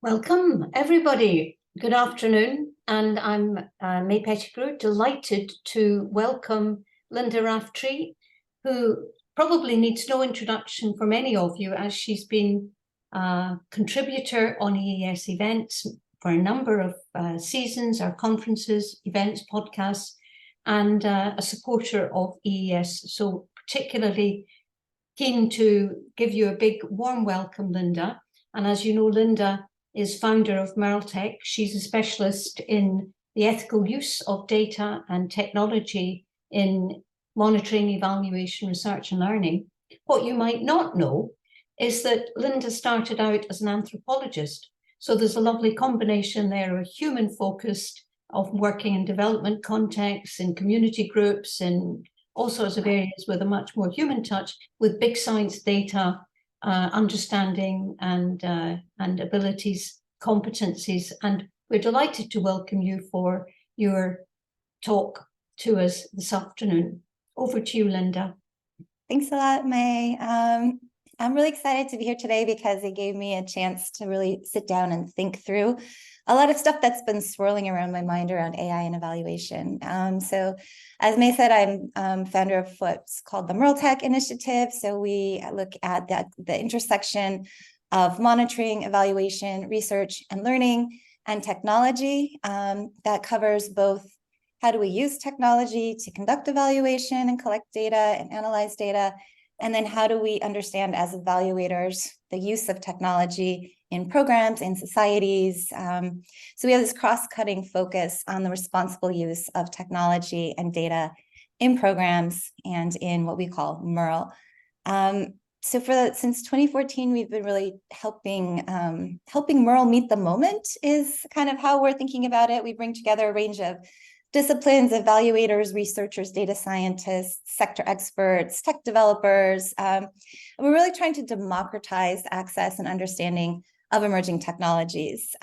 Welcome, everybody. Good afternoon, and I'm May Pettigrew, delighted to welcome Linda Raftree, who probably needs no introduction for many of you, as she's been a contributor on EES events for a number of seasons, our conferences, events, podcasts, and a supporter of EES. So particularly keen to give you a big warm welcome, Linda. And as you know, Linda is founder of Merletech. She's a specialist in the ethical use of data and technology in monitoring, evaluation, research and learning. What you might not know is that Linda started out as an anthropologist. So there's a lovely combination there of human-focused, of working in development contexts, in community groups, in all sorts of areas with a much more human touch, with big science data, understanding and abilities, competencies, and we're delighted to welcome you for your talk to us this afternoon. Over to you, Linda. Thanks a lot, May. I'm really excited to be here today because it gave me a chance to really sit down and think through a lot of stuff that's been swirling around my mind around AI and evaluation. So as May said, I'm founder of what's called the Merletech Initiative. So we look at the intersection of monitoring, evaluation, research, and learning and technology that covers both how do we use technology to conduct evaluation and collect data and analyze data, and then how do we understand as evaluators the use of technology in programs, in societies. So we have this cross-cutting focus on the responsible use of technology and data in programs and in what we call MERL. Since 2014, we've been really helping MERL meet the moment is kind of how we're thinking about it. We bring together a range of disciplines, evaluators, researchers, data scientists, sector experts, tech developers. And we're really trying to democratize access and understanding of emerging technologies,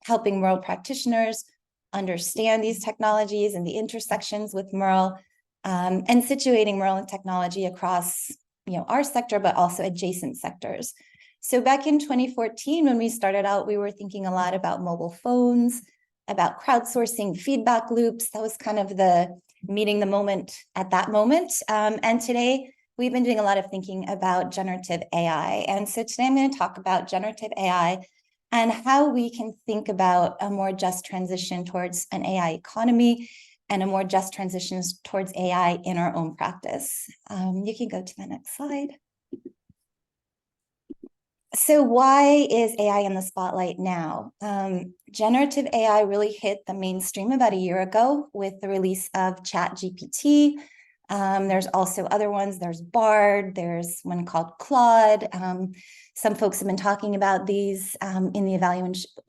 helping MERL practitioners understand these technologies and the intersections with MERL, and situating MERL and technology across our sector, but also adjacent sectors. So back in 2014, when we started out, we were thinking a lot about mobile phones, about crowdsourcing feedback loops. That was kind of the meeting the moment at that moment. And today we've been doing a lot of thinking about generative AI. And so today I'm going to talk about generative AI and how we can think about a more just transition towards an AI economy and a more just transition towards AI in our own practice. You can go to the next slide. So why is AI in the spotlight now? Generative AI really hit the mainstream about a year ago with the release of ChatGPT. There's also other ones. There's Bard. There's one called Claude. Some folks have been talking about these in the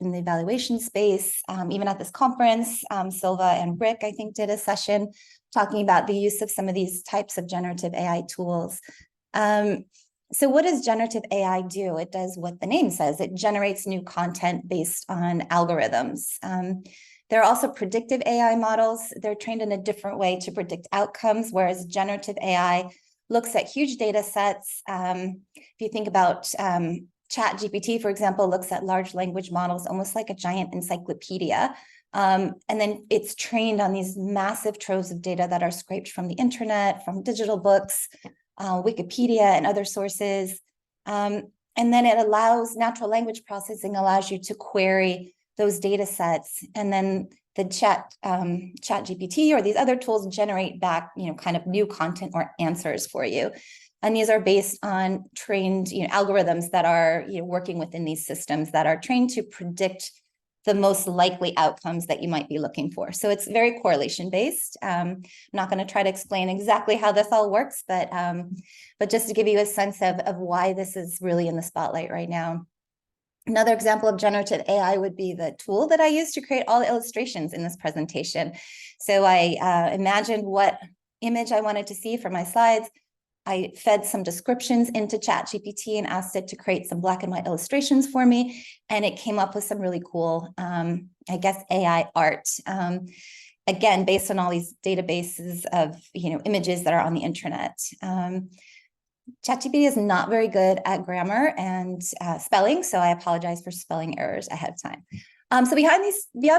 evaluation space. Even at this conference, Silva and Rick, I think, did a session talking about the use of some of these types of generative AI tools. So what does generative AI do? It does what the name says. It generates new content based on algorithms. There are also predictive AI models. They're trained in a different way to predict outcomes, whereas generative AI looks at huge data sets. If you think about ChatGPT, for example, looks at large language models, almost like a giant encyclopedia. And then it's trained on these massive troves of data that are scraped from the internet, from digital books, Wikipedia and other sources. And then it allows, natural language processing allows you to query those data sets. And then the ChatGPT or these other tools generate back, kind of new content or answers for you. And these are based on trained, algorithms that are working within these systems that are trained to predict the most likely outcomes that you might be looking for. So it's very correlation based. I'm not going to try to explain exactly how this all works, but just to give you a sense of why this is really in the spotlight right now. Another example of generative AI would be the tool that I use to create all the illustrations in this presentation. So I imagined what image I wanted to see for my slides. I fed some descriptions into ChatGPT and asked it to create some black and white illustrations for me. And it came up with some really cool, I guess, AI art. Again, based on all these databases of images that are on the internet. ChatGPT is not very good at grammar and spelling, so I apologize for spelling errors ahead of time. So beyond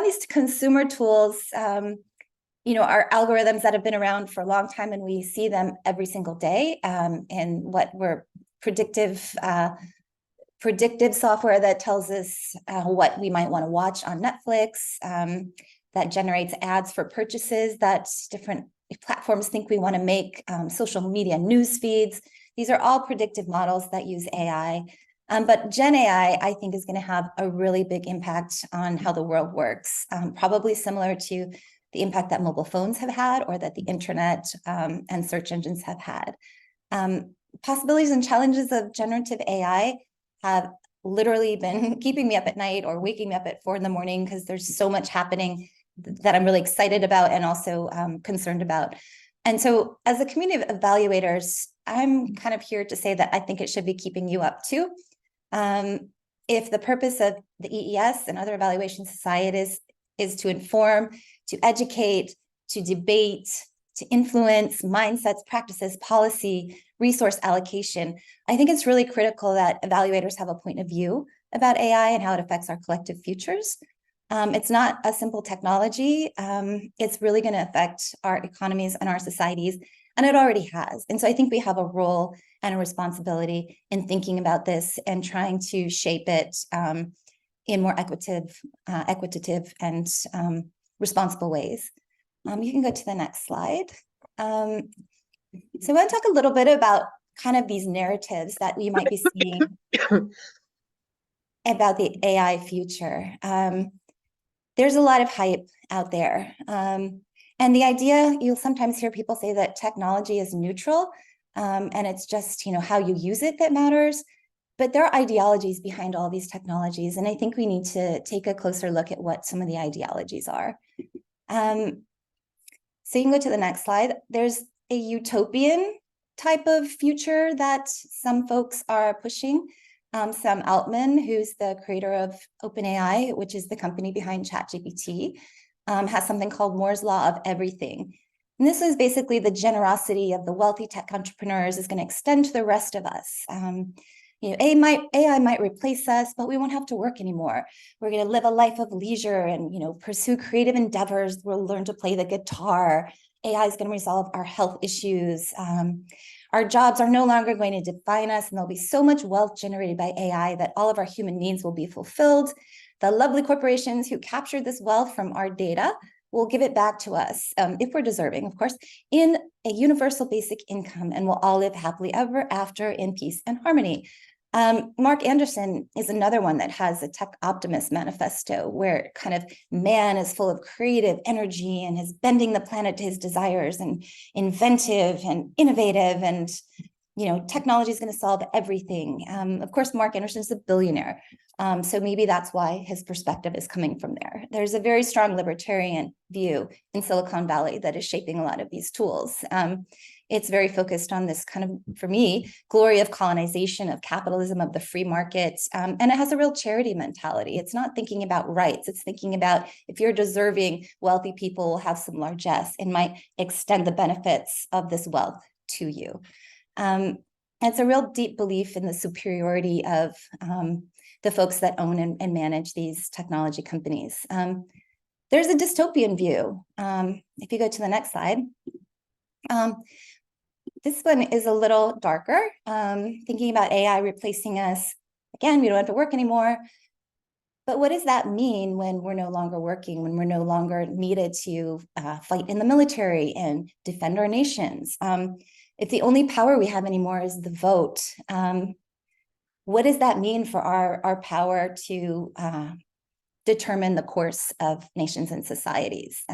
these consumer tools, our algorithms that have been around for a long time, and we see them every single day, in what we're predictive software that tells us what we might want to watch on Netflix, that generates ads for purchases that different platforms think we want to make, social media news feeds. These are all predictive models that use AI. But Gen AI, I think, is going to have a really big impact on how the world works, probably similar to the impact that mobile phones have had, or that the internet and search engines have had. Possibilities and challenges of generative AI have literally been keeping me up at night or waking me up at 4 a.m, because there's so much happening that I'm really excited about and also concerned about. And so as a community of evaluators, I'm kind of here to say that I think it should be keeping you up too. If the purpose of the EES and other evaluation societies is to inform, to educate, to debate, to influence mindsets, practices, policy, resource allocation, I think it's really critical that evaluators have a point of view about AI and how it affects our collective futures. It's not a simple technology. It's really going to affect our economies and our societies, and it already has. And so I think we have a role and a responsibility in thinking about this and trying to shape it in more equitative and responsible ways. You can go to the next slide. So I want to talk a little bit about kind of these narratives that we might be seeing about the AI future. There's a lot of hype out there. And the idea, you'll sometimes hear people say that technology is neutral, and it's just, how you use it that matters. But there are ideologies behind all these technologies, and I think we need to take a closer look at what some of the ideologies are. So you can go to the next slide. There's a utopian type of future that some folks are pushing. Sam Altman, who's the creator of OpenAI, which is the company behind ChatGPT, has something called Moore's Law of everything. And this is basically the generosity of the wealthy tech entrepreneurs is going to extend to the rest of us. AI might replace us, but we won't have to work anymore. We're going to live a life of leisure and, pursue creative endeavors. We'll learn to play the guitar. AI is going to resolve our health issues. Our jobs are no longer going to define us, and there'll be so much wealth generated by AI that all of our human needs will be fulfilled. The lovely corporations who captured this wealth from our data will give it back to us, if we're deserving, of course, in a universal basic income, and we'll all live happily ever after in peace and harmony. Mark Anderson is another one that has a tech optimist manifesto where kind of man is full of creative energy and is bending the planet to his desires and inventive and innovative, and technology is going to solve everything. Of course, Mark Anderson is a billionaire, so maybe that's why his perspective is coming from there. There's a very strong libertarian view in Silicon Valley that is shaping a lot of these tools. It's very focused on this kind of, for me, glory of colonization, of capitalism, of the free market. And it has a real charity mentality. It's not thinking about rights. It's thinking about if you're deserving, wealthy people will have some largesse and might extend the benefits of this wealth to you. It's a real deep belief in the superiority of the folks that own and manage these technology companies. There's a dystopian view. If you go to the next slide. This one is a little darker, thinking about AI replacing us. Again, we don't have to work anymore. But what does that mean when we're no longer working, when we're no longer needed to fight in the military and defend our nations? If the only power we have anymore is the vote, what does that mean for our power to determine the course of nations and societies?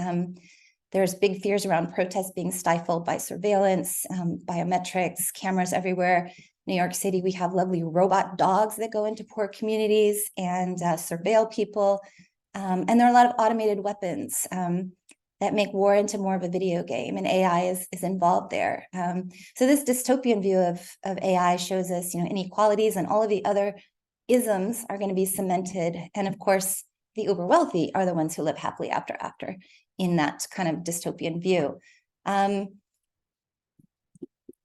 There's big fears around protests being stifled by surveillance, biometrics, cameras everywhere. New York City, we have lovely robot dogs that go into poor communities and surveil people. And there are a lot of automated weapons that make war into more of a video game, and AI is involved there. So this dystopian view of AI shows us, inequalities and all of the other isms are going to be cemented. And of course, the uber wealthy are the ones who live happily after in that kind of dystopian view.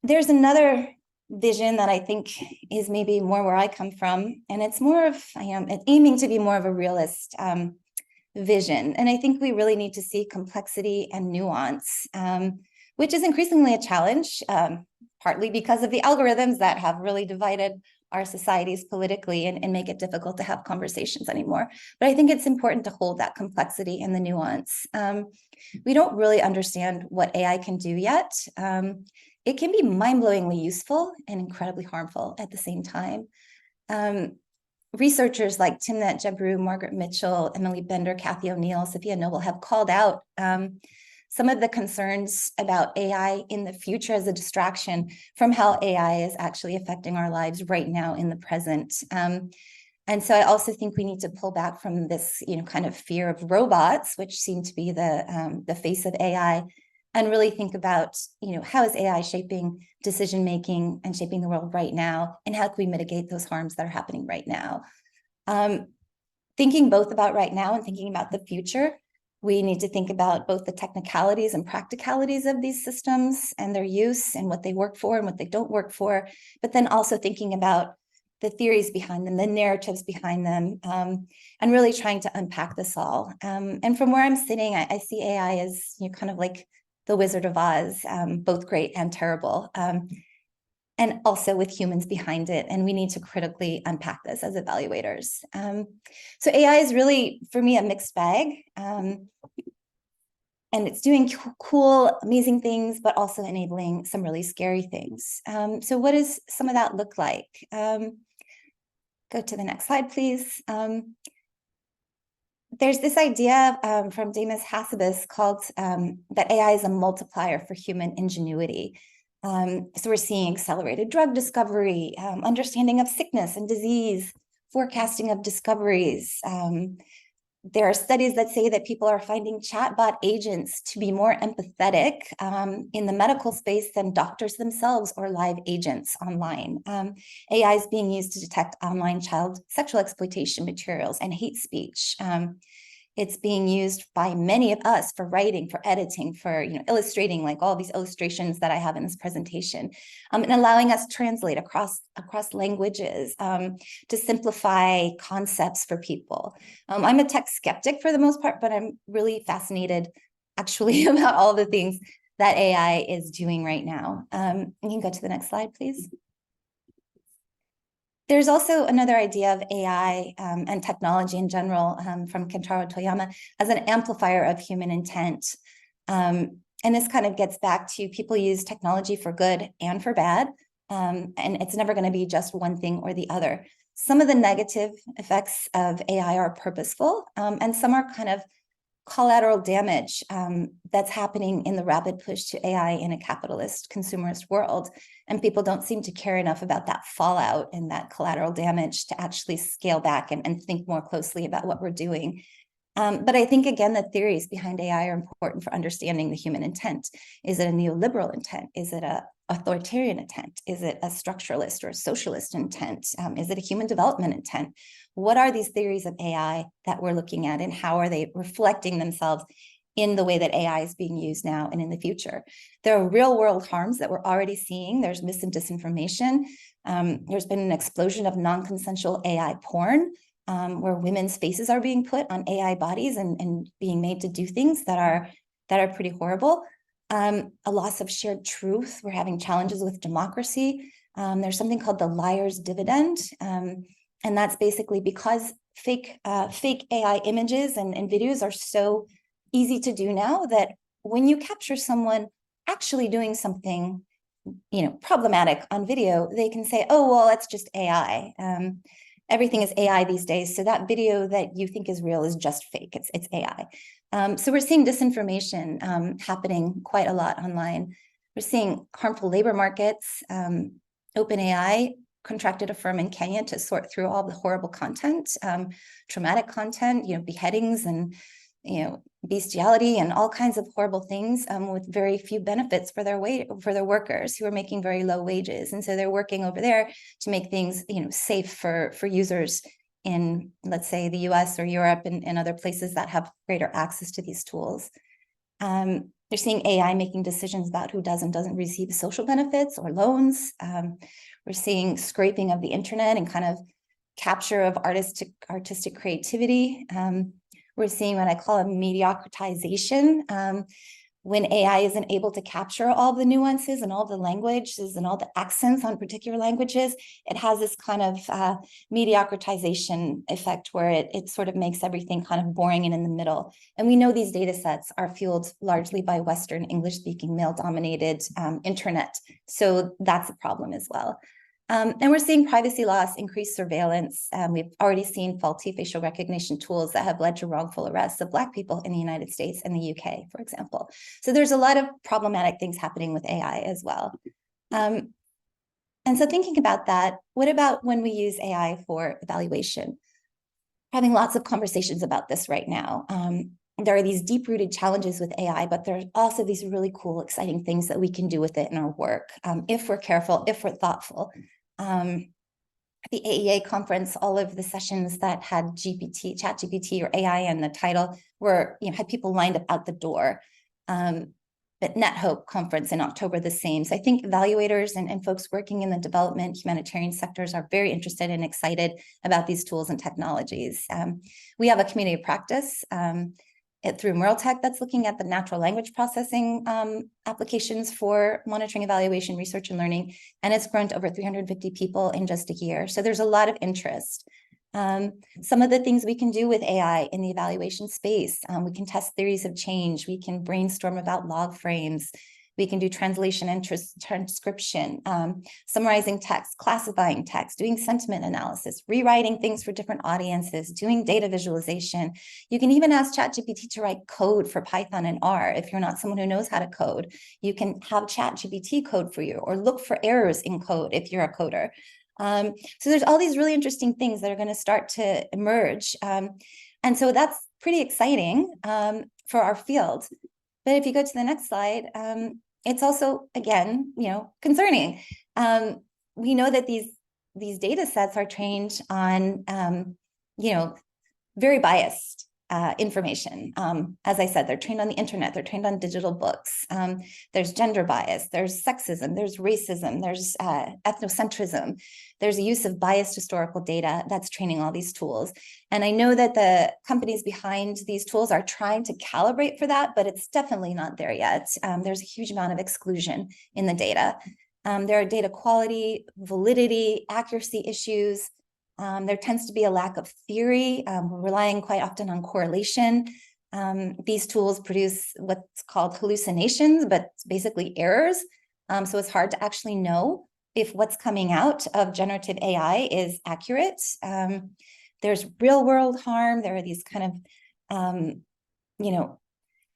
There's another vision that I think is maybe more where I come from. And it's more of, I am aiming to be more of a realist vision. And I think we really need to see complexity and nuance, which is increasingly a challenge, partly because of the algorithms that have really divided our societies politically and make it difficult to have conversations anymore. But I think it's important to hold that complexity and the nuance. We don't really understand what AI can do yet. It can be mind-blowingly useful and incredibly harmful at the same time. Researchers like Timnit Gebru, Margaret Mitchell, Emily Bender, Kathy O'Neill, Sophia Noble have called out some of the concerns about AI in the future as a distraction from how AI is actually affecting our lives right now in the present. And so I also think we need to pull back from this, kind of fear of robots, which seem to be the face of AI, and really think about, how is AI shaping decision-making and shaping the world right now, and how can we mitigate those harms that are happening right now? Thinking both about right now and thinking about the future, we need to think about both the technicalities and practicalities of these systems and their use and what they work for and what they don't work for, but then also thinking about the theories behind them, the narratives behind them, and really trying to unpack this all. And from where I'm sitting, I see AI as kind of like the Wizard of Oz, both great and terrible, and also with humans behind it. And we need to critically unpack this as evaluators. So AI is really, for me, a mixed bag. And it's doing cool, amazing things, but also enabling some really scary things. So what does some of that look like? Go to the next slide, please. There's this idea from Demis Hassabis called that AI is a multiplier for human ingenuity. So we're seeing accelerated drug discovery, understanding of sickness and disease, forecasting of discoveries. There are studies that say that people are finding chatbot agents to be more empathetic in the medical space than doctors themselves or live agents online. AI is being used to detect online child sexual exploitation materials and hate speech. It's being used by many of us for writing, for editing, for illustrating, like all these illustrations that I have in this presentation, and allowing us to translate across languages to simplify concepts for people. I'm a tech skeptic for the most part, but I'm really fascinated actually about all the things that AI is doing right now. You can go to the next slide, please. There's also another idea of AI and technology in general from Kentaro Toyama as an amplifier of human intent. And this kind of gets back to people use technology for good and for bad. And it's never going to be just one thing or the other. Some of the negative effects of AI are purposeful, and some are kind of collateral damage that's happening in the rapid push to AI in a capitalist consumerist world. And people don't seem to care enough about that fallout and that collateral damage to actually scale back and think more closely about what we're doing. But I think, again, the theories behind AI are important for understanding the human intent. Is it a neoliberal intent? Is it an authoritarian intent? Is it a structuralist or a socialist intent? Is it a human development intent? What are these theories of AI that we're looking at, and how are they reflecting themselves in the way that AI is being used now and in the future? There are real world harms that we're already seeing. There's mis and disinformation. There's been an explosion of non-consensual AI porn, where women's faces are being put on AI bodies and being made to do things that are pretty horrible. A loss of shared truth. We're having challenges with democracy. There's something called the liar's dividend. And that's basically because fake AI images and videos are so easy to do now that when you capture someone actually doing something, problematic on video, they can say, oh, well, that's just AI. Everything is AI these days. So that video that you think is real is just fake. It's AI. So we're seeing disinformation happening quite a lot online. We're seeing harmful labor markets. OpenAI contracted a firm in Kenya to sort through all the horrible content, traumatic content, beheadings and bestiality and all kinds of horrible things, with very few benefits for their workers who are making very low wages. And so they're working over there to make things safe for users in, let's say, the US or Europe and other places that have greater access to these tools. They're seeing AI making decisions about who does and doesn't receive social benefits or loans. We're seeing scraping of the internet and kind of capture of artistic creativity. We're seeing what I call a mediocratization, when AI isn't able to capture all the nuances and all the languages and all the accents on particular languages. It has this kind of mediocratization effect where it sort of makes everything kind of boring and in the middle. And we know these data sets are fueled largely by Western English-speaking, male-dominated internet. So that's a problem as well. And we're seeing privacy loss, increased surveillance. We've already seen faulty facial recognition tools that have led to wrongful arrests of Black people in the United States and the UK, for example. So there's a lot of problematic things happening with AI as well. And so thinking about that, what about when we use AI for evaluation? Having lots of conversations about this right now. There are these deep-rooted challenges with AI, but there's also these really cool, exciting things that we can do with it in our work, if we're careful, if we're thoughtful. At the AEA conference, all of the sessions that had ChatGPT or AI in the title were, had people lined up out the door. But NetHope conference in October, the same. So I think evaluators and folks working in the development humanitarian sectors are very interested and excited about these tools and technologies. We have a community of practice through Tech that's looking at the natural language processing applications for monitoring, evaluation, research, and learning. And it's grown to over 350 people in just a year. So there's a lot of interest. Some of the things we can do with AI in the evaluation space, we can test theories of change, we can brainstorm about log frames, we can do translation and transcription, summarizing text, classifying text, doing sentiment analysis, rewriting things for different audiences, doing data visualization. You can even ask ChatGPT to write code for Python and R. If you're not someone who knows how to code, you can have ChatGPT code for you or look for errors in code if you're a coder. So there's all these really interesting things that are going to start to emerge. And so that's pretty exciting for our field. But if you go to the next slide, it's also, again, concerning. We know that these data sets are trained on, very biased information. As I said, they're trained on the internet, they're trained on digital books. There's gender bias, there's sexism, there's racism, there's ethnocentrism. There's a use of biased historical data that's training all these tools. And I know that the companies behind these tools are trying to calibrate for that, but it's definitely not there yet. There's a huge amount of exclusion in the data. There are data quality, validity, accuracy issues. There tends to be a lack of theory, relying quite often on correlation. These tools produce what's called hallucinations, but basically errors. So it's hard to actually know if what's coming out of generative AI is accurate. There's real world harm. There are these kind of,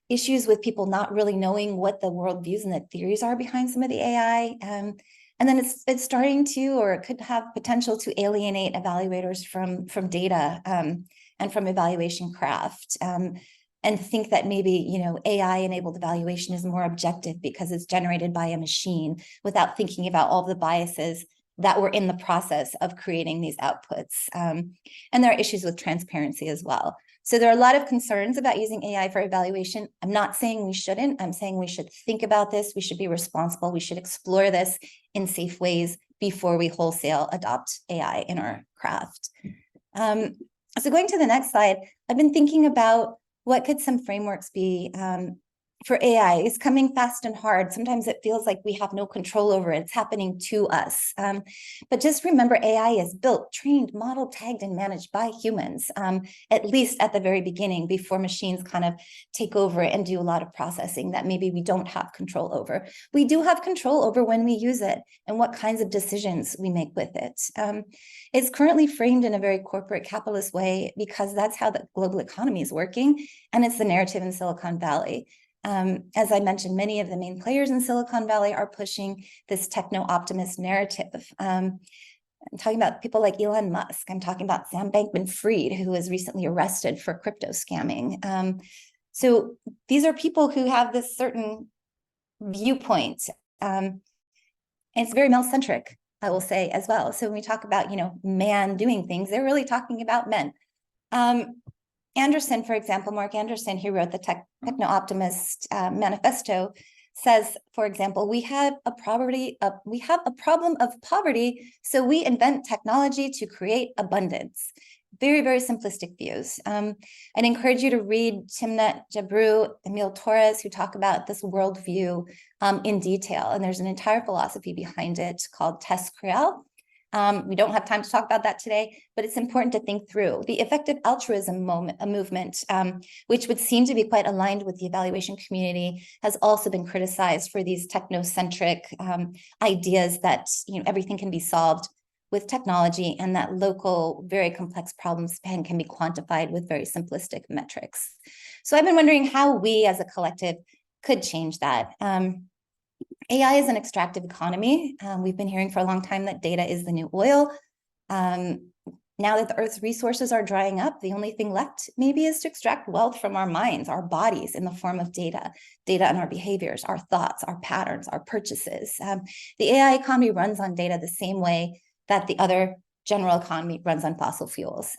issues with people not really knowing what the worldviews and the theories are behind some of the AI. And then it's starting to, or it could have potential to alienate evaluators from data and from evaluation craft, and think that maybe, AI-enabled evaluation is more objective because it's generated by a machine without thinking about all the biases that were in the process of creating these outputs. And there are issues with transparency as well. So there are a lot of concerns about using AI for evaluation. I'm not saying we shouldn't. I'm saying we should think about this. We should be responsible. We should explore this in safe ways before we wholesale adopt AI in our craft. So going to the next slide, I've been thinking about what could some frameworks be for AI. It's coming fast and hard. Sometimes it feels like we have no control over it. It's happening to us. But just remember, AI is built, trained, modeled, tagged, and managed by humans, at least at the very beginning, before machines kind of take over and do a lot of processing that maybe we don't have control over. We do have control over when we use it and what kinds of decisions we make with it. It's currently framed in a very corporate capitalist way because that's how the global economy is working, and it's the narrative in Silicon Valley. As I mentioned, many of the main players in Silicon Valley are pushing this techno-optimist narrative. I'm talking about people like Elon Musk. I'm talking about Sam Bankman-Fried, who was recently arrested for crypto scamming. So these are people who have this certain viewpoint. And it's very male-centric, I will say, as well. So when we talk about, man doing things, they're really talking about men. Anderson, for example, Mark Anderson, who wrote the Techno-Optimist Manifesto, says, for example, we have a problem of poverty, so we invent technology to create abundance. Very, very simplistic views. I'd encourage you to read Timnit Gebru, Emil Torres, who talk about this worldview in detail. And there's an entire philosophy behind it called Tes Creal. We don't have time to talk about that today, but it's important to think through. The effective altruism movement, which would seem to be quite aligned with the evaluation community, has also been criticized for these technocentric ideas that everything can be solved with technology, and that local, very complex problems can be quantified with very simplistic metrics. So I've been wondering how we as a collective could change that. AI is an extractive economy. We've been hearing for a long time that data is the new oil. Now that the Earth's resources are drying up, the only thing left maybe is to extract wealth from our minds, our bodies, in the form of data on our behaviors, our thoughts, our patterns, our purchases. The AI economy runs on data the same way that the other general economy runs on fossil fuels.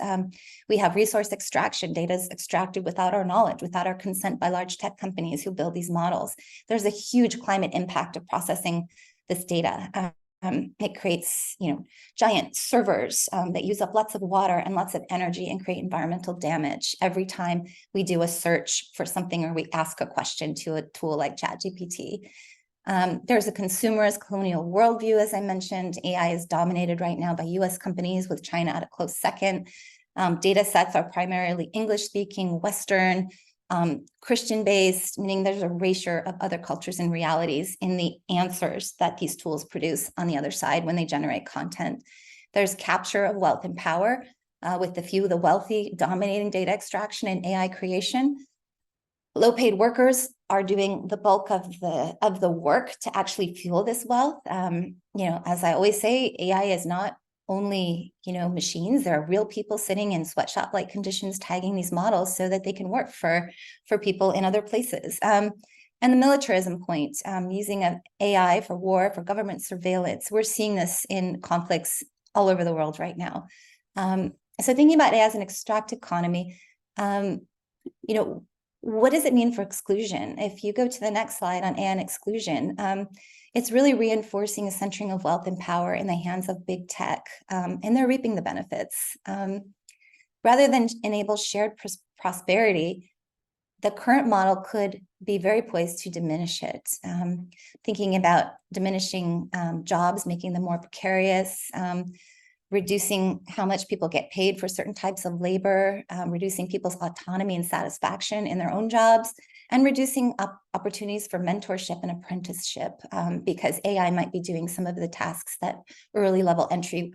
We have resource extraction. Data is extracted without our knowledge, without our consent by large tech companies who build these models. There's a huge climate impact of processing this data. It creates, giant servers that use up lots of water and lots of energy and create environmental damage every time we do a search for something or we ask a question to a tool like ChatGPT. There's a consumerist colonial worldview, as I mentioned. AI is dominated right now by US companies, with China at a close second. Data sets are primarily English-speaking, Western, Christian-based, meaning there's a erasure of other cultures and realities in the answers that these tools produce on the other side when they generate content. There's capture of wealth and power, with the few of the wealthy dominating data extraction and AI creation. Low-paid workers are doing the bulk of the work to actually fuel this wealth. As I always say, AI is not only machines. There are real people sitting in sweatshop-like conditions tagging these models so that they can work for people in other places. And the militarism point, using an AI for war, for government surveillance. We're seeing this in conflicts all over the world right now. So thinking about AI as an extractive economy, what does it mean for exclusion? If you go to the next slide on AI and exclusion, it's really reinforcing a centering of wealth and power in the hands of big tech, and they're reaping the benefits. Rather than enable shared prosperity, the current model could be very poised to diminish it. Thinking about diminishing jobs, making them more precarious, reducing how much people get paid for certain types of labor, reducing people's autonomy and satisfaction in their own jobs, and reducing opportunities for mentorship and apprenticeship, because AI might be doing some of the tasks that early level entry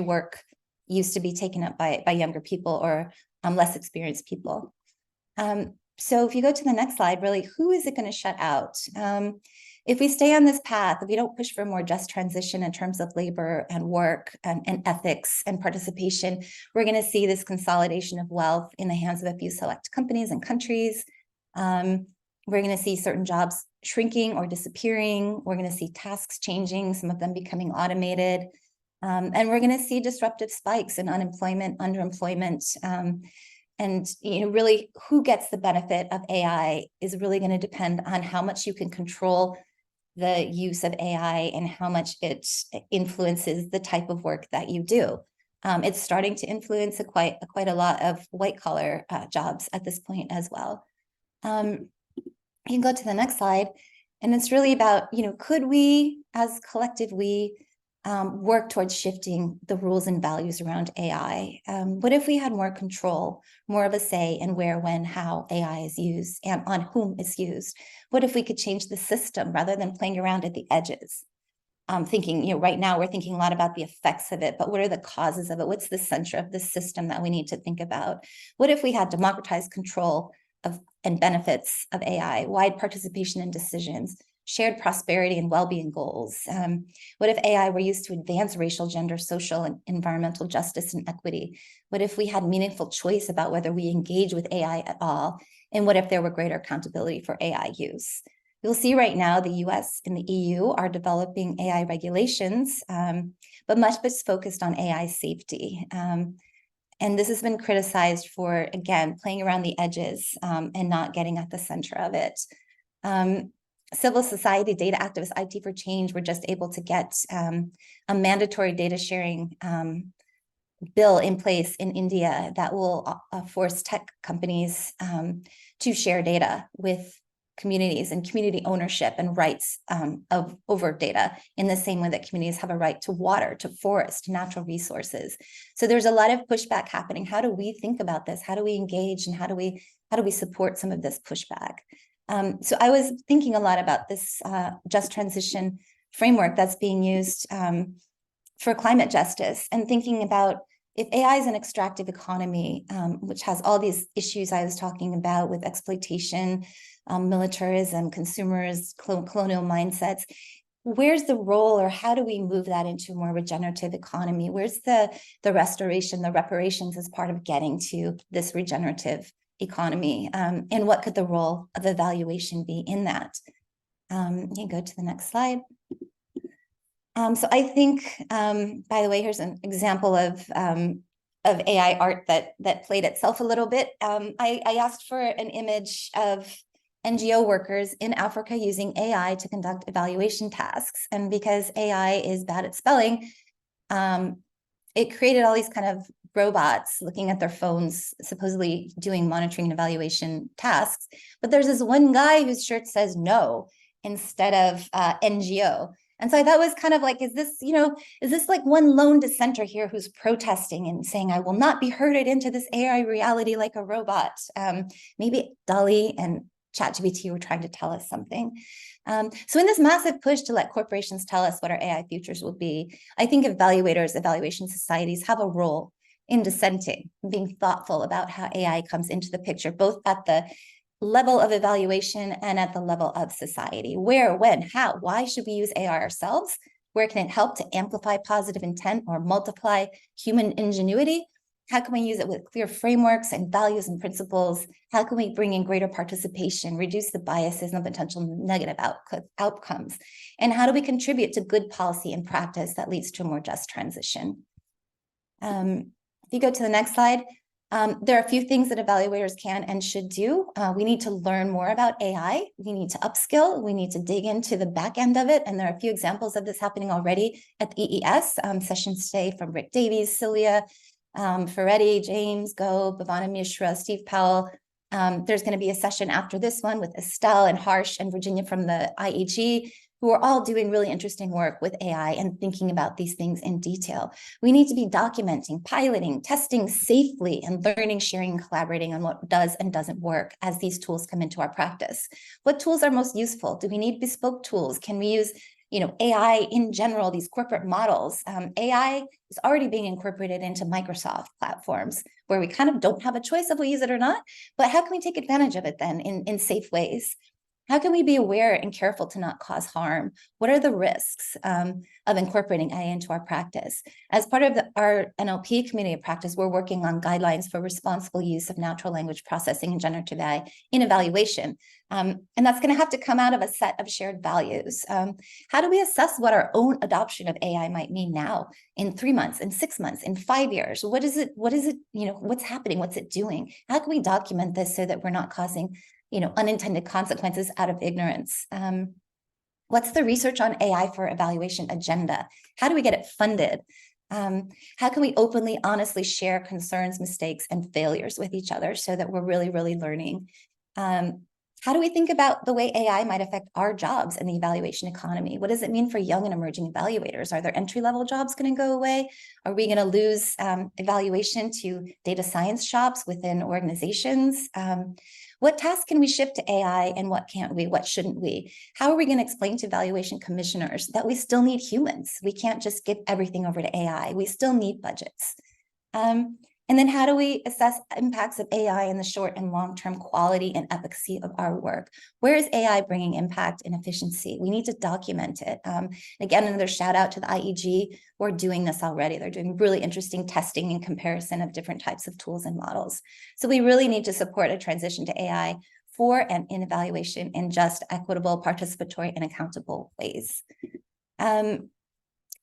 work used to be taken up by younger people or less experienced people. So if you go to the next slide, really, who is it going to shut out? If we stay on this path, if we don't push for a more just transition in terms of labor and work and ethics and participation, we're going to see this consolidation of wealth in the hands of a few select companies and countries. We're going to see certain jobs shrinking or disappearing. We're going to see tasks changing, some of them becoming automated. And we're going to see disruptive spikes in unemployment, underemployment. And really, who gets the benefit of AI is really going to depend on how much you can control the use of AI and how much it influences the type of work that you do. It's starting to influence quite a lot of white-collar jobs at this point as well. You can go to the next slide, and it's really about, could we, as collective, work towards shifting the rules and values around AI? What if we had more control, more of a say in where, when, how AI is used and on whom it's used? What if we could change the system rather than playing around at the edges? Thinking, right now we're thinking a lot about the effects of it, but what are the causes of it? What's the center of the system that we need to think about? What if we had democratized control of and benefits of AI, wide participation in decisions, shared prosperity and well-being goals? What if AI were used to advance racial, gender, social, and environmental justice and equity? What if we had meaningful choice about whether we engage with AI at all? And what if there were greater accountability for AI use? You'll see right now the US and the EU are developing AI regulations, but much is focused on AI safety. And this has been criticized for, again, playing around the edges and not getting at the center of it. Civil society data activists, IT for Change, were just able to get a mandatory data sharing bill in place in India that will force tech companies to share data with communities and community ownership and rights over data in the same way that communities have a right to water, to forest, to natural resources. So there's a lot of pushback happening. How do we think about this? How do we engage, and how do we support some of this pushback? So I was thinking a lot about this just transition framework that's being used for climate justice, and thinking about if AI is an extractive economy, which has all these issues I was talking about with exploitation, militarism, consumers, colonial mindsets, where's the role, or how do we move that into a more regenerative economy? Where's the restoration, the reparations as part of getting to this regenerative economy? And what could the role of evaluation be in that? You can go to the next slide. So I think, by the way, here's an example of AI art that played itself a little bit. I asked for an image of NGO workers in Africa using AI to conduct evaluation tasks. And because AI is bad at spelling, it created all these kind of robots looking at their phones, supposedly doing monitoring and evaluation tasks. But there's this one guy whose shirt says no instead of NGO. And so I thought it was kind of like, is this like one lone dissenter here who's protesting and saying, I will not be herded into this AI reality like a robot? Maybe DALL-E and ChatGPT were trying to tell us something. So in this massive push to let corporations tell us what our AI futures will be, I think evaluators, evaluation societies have a role in dissenting, being thoughtful about how AI comes into the picture, both at the level of evaluation and at the level of society. Where, when, how, why should we use AI ourselves? Where can it help to amplify positive intent or multiply human ingenuity? How can we use it with clear frameworks and values and principles? How can we bring in greater participation, reduce the biases and the potential negative outcomes? And how do we contribute to good policy and practice that leads to a more just transition? If you go to the next slide, there are a few things that evaluators can and should do. We need to learn more about AI. We need to upskill. We need to dig into the back end of it. And there are a few examples of this happening already at the EES sessions today from Rick Davies, Celia, Ferretti, James, Go, Bhavana Mishra, Steve Powell. There's going to be a session after this one with Estelle and Harsh and Virginia from the IAG, who are all doing really interesting work with AI and thinking about these things in detail. We need to be documenting, piloting, testing safely, and learning, sharing, and collaborating on what does and doesn't work as these tools come into our practice. What tools are most useful? Do we need bespoke tools? Can we use AI in general, these corporate models? AI is already being incorporated into Microsoft platforms where we kind of don't have a choice if we use it or not, but how can we take advantage of it then in safe ways? How can we be aware and careful to not cause harm? What are the risks of incorporating AI into our practice? As part of our NLP community of practice, we're working on guidelines for responsible use of natural language processing and generative AI in evaluation. And that's going to have to come out of a set of shared values. How do we assess what our own adoption of AI might mean now, in 3 months, in 6 months, in 5 years? What is it, what's happening? What's it doing? How can we document this so that we're not causing unintended consequences out of ignorance? What's the research on AI for evaluation agenda? How do we get it funded? How can we openly, honestly share concerns, mistakes, and failures with each other so that we're really, really learning? How do we think about the way AI might affect our jobs in the evaluation economy? What does it mean for young and emerging evaluators? Are their entry-level jobs going to go away? Are we going to lose evaluation to data science shops within organizations? What tasks can we shift to AI and what can't we? What shouldn't we? How are we going to explain to evaluation commissioners that we still need humans? We can't just give everything over to AI. We still need budgets. And then how do we assess impacts of AI in the short and long-term quality and efficacy of our work? Where is AI bringing impact and efficiency? We need to document it. Again, another shout out to the IEG who are doing this already. They're doing really interesting testing and comparison of different types of tools and models. So we really need to support a transition to AI for and in evaluation in just, equitable, participatory, and accountable ways.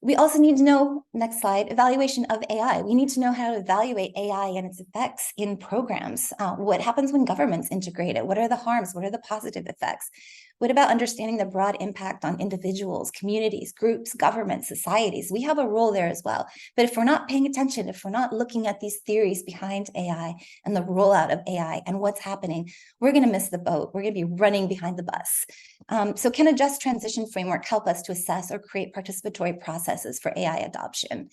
We also need to know, next slide, evaluation of AI. We need to know how to evaluate AI and its effects in programs. What happens when governments integrate it? What are the harms? What are the positive effects? What about understanding the broad impact on individuals, communities, groups, governments, societies? We have a role there as well. But if we're not paying attention, if we're not looking at these theories behind AI and the rollout of AI and what's happening, we're going to miss the boat. We're going to be running behind the bus. So can a just transition framework help us to assess or create participatory processes for AI adoption?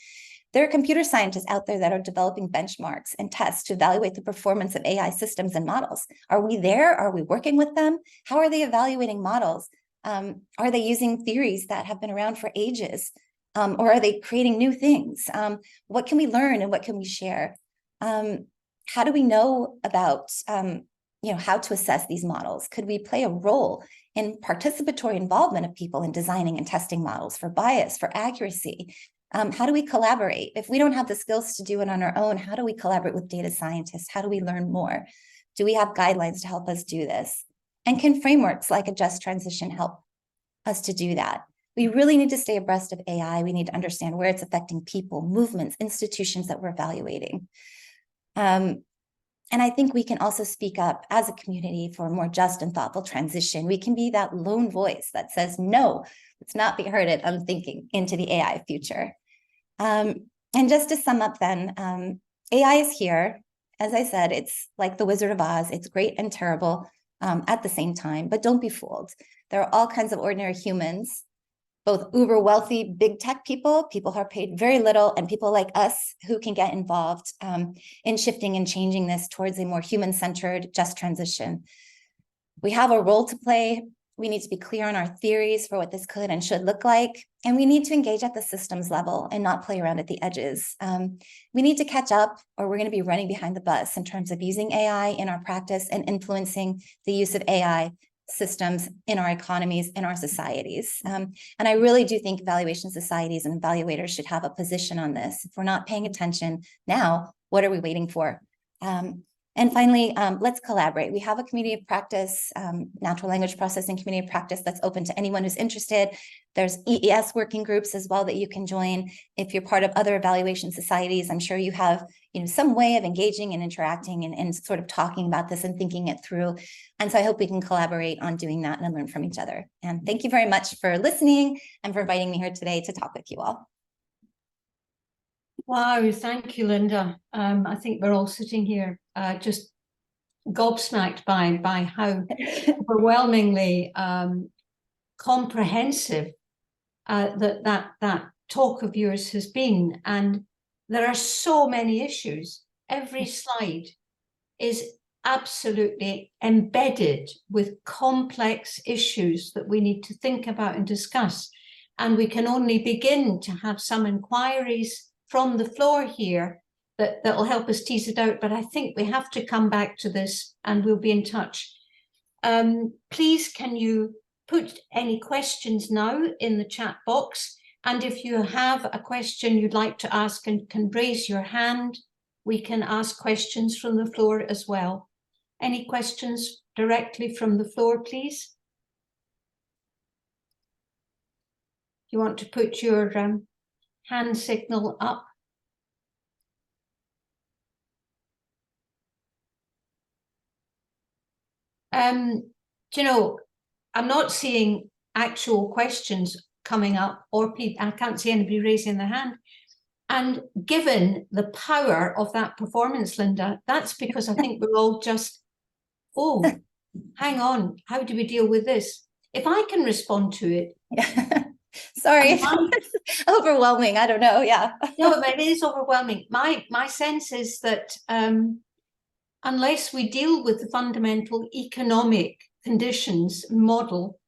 There are computer scientists out there that are developing benchmarks and tests to evaluate the performance of AI systems and models. Are we there? Are we working with them? How are they evaluating models? Are they using theories that have been around for ages? Or are they creating new things? What can we learn and what can we share? How do we know about how to assess these models? Could we play a role in participatory involvement of people in designing and testing models for bias, for accuracy? How do we collaborate? If we don't have the skills to do it on our own, how do we collaborate with data scientists? How do we learn more? Do we have guidelines to help us do this? And can frameworks like a just transition help us to do that? We really need to stay abreast of AI. We need to understand where it's affecting people, movements, institutions that we're evaluating. And I think we can also speak up as a community for a more just and thoughtful transition. We can be that lone voice that says, no, let's not be herded on thinking into the AI future. And just to sum up then, AI is here. As I said, it's like the Wizard of Oz. It's great and terrible at the same time, but don't be fooled. There are all kinds of ordinary humans, both uber wealthy, big tech people who are paid very little, and people like us who can get involved in shifting and changing this towards a more human-centered, just transition. We have a role to play. We need to be clear on our theories for what this could and should look like. And we need to engage at the systems level and not play around at the edges. We need to catch up, or we're going to be running behind the bus in terms of using AI in our practice and influencing the use of AI systems in our economies, in our societies. And I really do think evaluation societies and evaluators should have a position on this. If we're not paying attention now, what are we waiting for? And finally, let's collaborate. We have a community of practice, natural language processing community of practice that's open to anyone who's interested. There's EES working groups as well that you can join. If you're part of other evaluation societies, I'm sure you have some way of engaging and interacting and sort of talking about this and thinking it through. And so I hope we can collaborate on doing that and learn from each other. And thank you very much for listening and for inviting me here today to talk with you all. Wow, thank you, Linda. I think we're all sitting here just gobsmacked by how overwhelmingly comprehensive that talk of yours has been. And there are so many issues. Every slide is absolutely embedded with complex issues that we need to think about and discuss. And we can only begin to have some inquiries from the floor here that will help us tease it out. But I think we have to come back to this and we'll be in touch. Please, can you put any questions now in the chat box? And if you have a question you'd like to ask and can raise your hand, we can ask questions from the floor as well. Any questions directly from the floor, please? You want to put your hand signal up. I'm not seeing actual questions coming up or people. I can't see anybody raising their hand. And given the power of that performance, Linda, that's because I think we're all just, oh, hang on, how do we deal with this? If I can respond to it. Sorry, it's overwhelming. I don't know. Yeah. No, it is overwhelming. My sense is that unless we deal with the fundamental economic conditions model,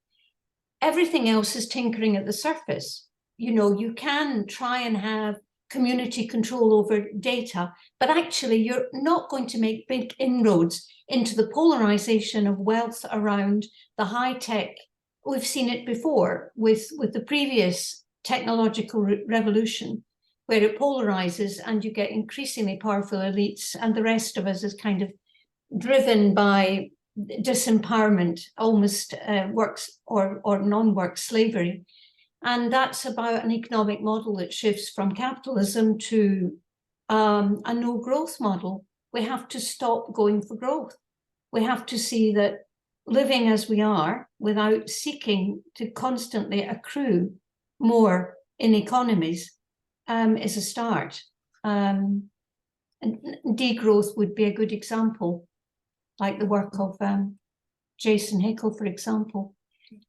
everything else is tinkering at the surface. You can try and have community control over data, but actually you're not going to make big inroads into the polarization of wealth around the high tech. We've seen it before with the previous technological revolution, where it polarizes and you get increasingly powerful elites, and the rest of us is kind of driven by disempowerment, almost works or non-work slavery. And that's about an economic model that shifts from capitalism to a no growth model. We have to stop going for growth. We have to see that living as we are without seeking to constantly accrue more in economies is a start. And degrowth would be a good example, like the work of Jason Hickel, for example.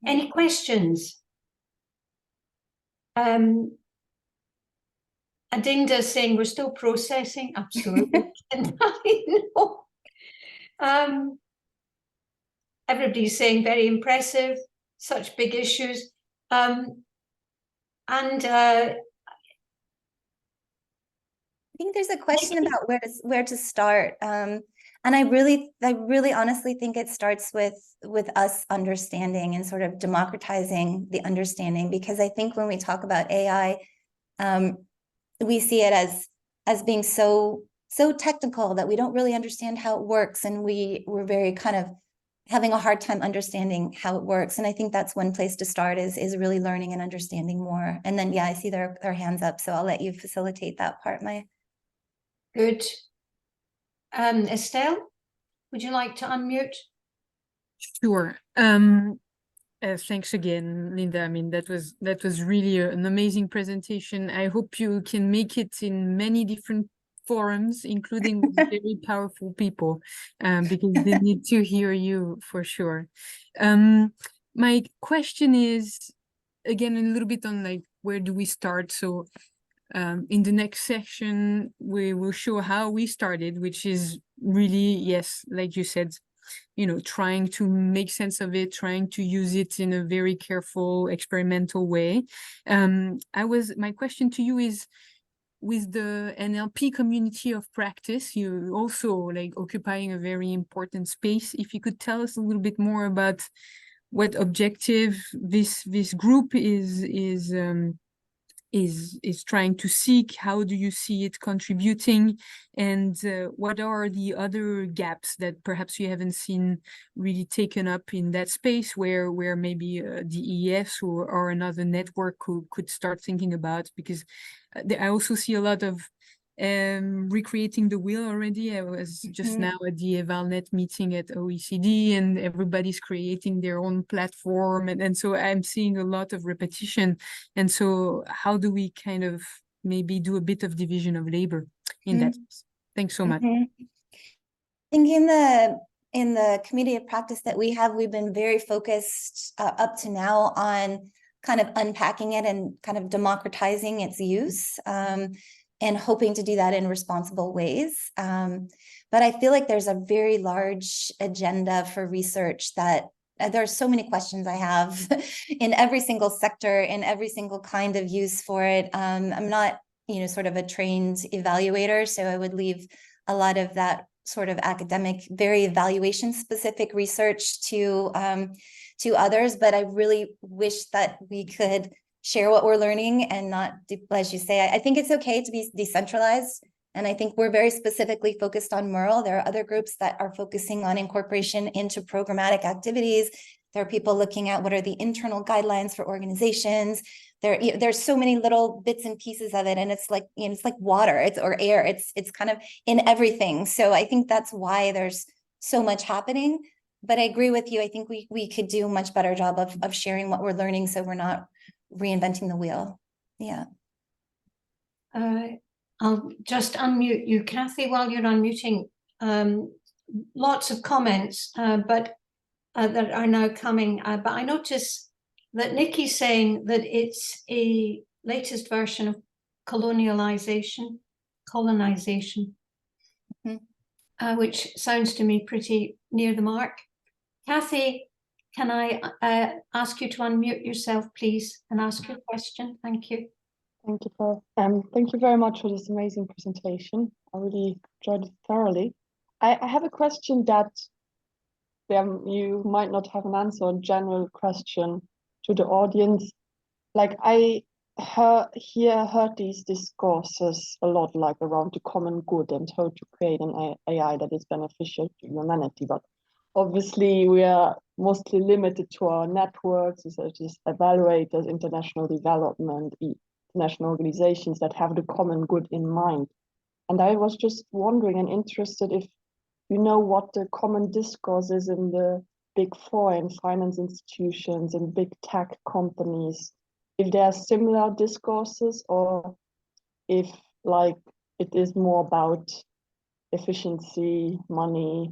Any questions? Adinda saying we're still processing. Absolutely. No. Everybody's saying very impressive, such big issues. I think there's a question about where to start. And I really honestly think it starts with us understanding and sort of democratizing the understanding, because I think when we talk about AI, we see it as being so technical that we don't really understand how it works, and we're very kind of having a hard time understanding how it works. And I think that's one place to start is really learning and understanding more. And then, yeah, I see their hands up, so I'll let you facilitate that part, Maya. Good. Estelle, would you like to unmute? Sure. Thanks again, Linda. I mean, that was really an amazing presentation. I hope you can make it in many different forums, including with very powerful people, because they need to hear you for sure. My question is, again, a little bit on like, where do we start? So in the next section, we will show how we started, which is really, yes, like you said, you know, trying to make sense of it, trying to use it in a very careful, experimental way. My question to you is, with the NLP community of practice, you're also like occupying a very important space. If you could tell us a little bit more about what objective this group is trying to seek, how do you see it contributing, and what are the other gaps that perhaps you haven't seen really taken up in that space where maybe the EES or another network could start thinking about? Because I also see a lot of recreating the wheel already. I was just now at the EvalNet meeting at OECD, and everybody's creating their own platform, and so I'm seeing a lot of repetition. And so how do we kind of maybe do a bit of division of labor in that? Thanks so much. I think in the community of practice that we've been very focused up to now on kind of unpacking it and kind of democratizing its use, and hoping to do that in responsible ways. But I feel like there's a very large agenda for research that there are so many questions I have in every single sector, in every single kind of use for it. I'm not, sort of a trained evaluator, so I would leave a lot of that sort of academic, very evaluation specific research to others. But I really wish that we could share what we're learning and not, as you say, I think it's okay to be decentralized. And I think we're very specifically focused on Merle. There are other groups that are focusing on incorporation into programmatic activities. There are people looking at what are the internal guidelines for organizations. There's so many little bits and pieces of it, and it's like, it's like water, or air. It's kind of in everything. So I think that's why there's so much happening. But I agree with you. I think we could do a much better job of sharing what we're learning, so we're not reinventing the wheel. Yeah. I'll just unmute you, Kathy, while you're unmuting. Lots of comments, but that are now coming. But I notice that Nikki's saying that it's a latest version of colonization, which sounds to me pretty near the mark. Kathy, can I ask you to unmute yourself, please, and ask your question? Thank you. Thank you, Paul. Thank you very much for this amazing presentation. I really enjoyed it thoroughly. I have a question that you might not have an answer, a general question to the audience. Like, I heard these discourses a lot, like around the common good and how to create an AI that is beneficial to humanity. But obviously we are mostly limited to our networks, such as evaluators, international development, international organizations that have the common good in mind. And I was just wondering and interested if you know what the common discourse is in the big four and finance institutions and big tech companies, if there are similar discourses, or if like it is more about efficiency, money,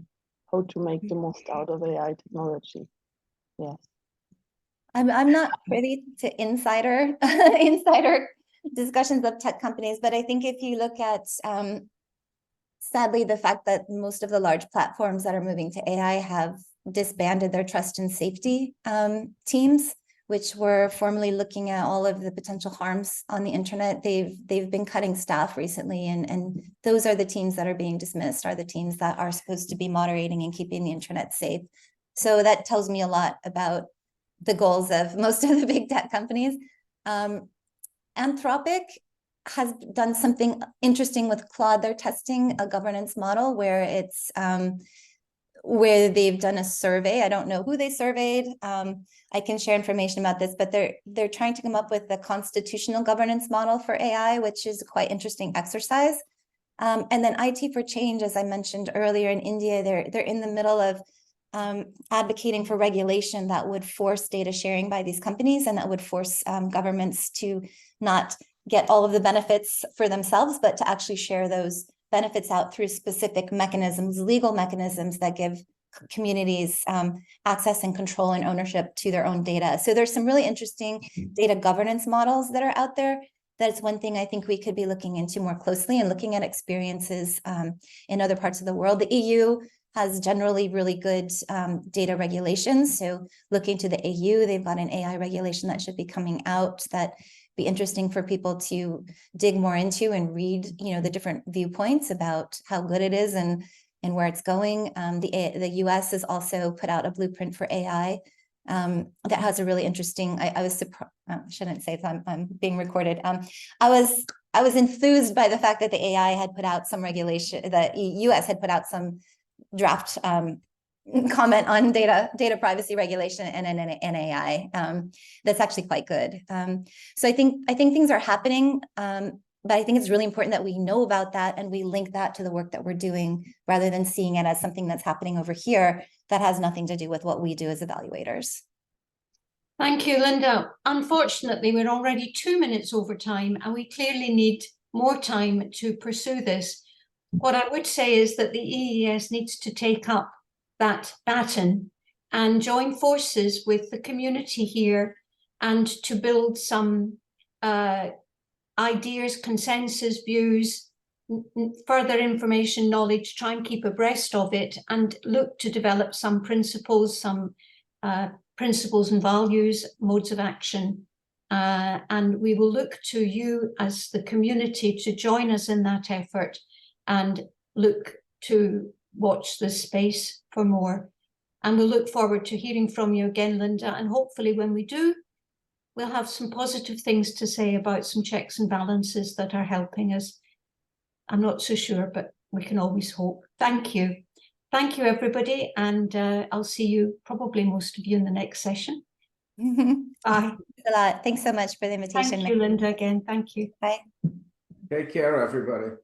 how to make the most out of AI technology. Yes. I'm not privy to insider discussions of tech companies, but I think if you look at sadly the fact that most of the large platforms that are moving to AI have disbanded their trust and safety teams, which were formerly looking at all of the potential harms on the internet. They've been cutting staff recently, and those are the teams that are being dismissed, are the teams that are supposed to be moderating and keeping the internet safe. So that tells me a lot about the goals of most of the big tech companies. Anthropic has done something interesting with Claude. They're testing a governance model where it's where they've done a survey. I don't know who they surveyed. I can share information about this, but they're trying to come up with a constitutional governance model for AI, which is a quite interesting exercise. And then IT for Change, as I mentioned earlier, in India, they're in the middle of advocating for regulation that would force data sharing by these companies, and that would force governments to not get all of the benefits for themselves, but to actually share those benefits out through specific mechanisms, legal mechanisms that give communities access and control and ownership to their own data. So there's some really interesting data governance models that are out there. That's one thing I think we could be looking into more closely, and looking at experiences in other parts of the world. The EU has generally really good data regulations. So looking to the EU, they've got an AI regulation that should be coming out that be interesting for people to dig more into and read, the different viewpoints about how good it is and where it's going. The US has also put out a blueprint for AI that has a really interesting, I was surprised, I shouldn't say that, I'm being recorded. I was enthused by the fact that the AI had put out some regulation, the US had put out some draft comment on data privacy regulation and AI. That's actually quite good. So I think things are happening, but I think it's really important that we know about that and we link that to the work that we're doing, rather than seeing it as something that's happening over here that has nothing to do with what we do as evaluators. Thank you, Linda. Unfortunately, we're already 2 minutes over time, and we clearly need more time to pursue this. What I would say is that the EES needs to take up that baton and join forces with the community here, and to build some ideas, consensus, views, further information, knowledge, try and keep abreast of it, and look to develop some principles, principles and values, modes of action. And we will look to you as the community to join us in that effort, and look to watch this space for more. And we'll look forward to hearing from you again, Linda. And hopefully when we do, we'll have some positive things to say about some checks and balances that are helping us. I'm not so sure, but we can always hope. Thank you. Thank you, everybody. And I'll see you, probably most of you, in the next session. Bye. Thanks a lot. Thanks so much for the invitation. Thank you, Linda, again. Thank you. Bye. Take care, everybody.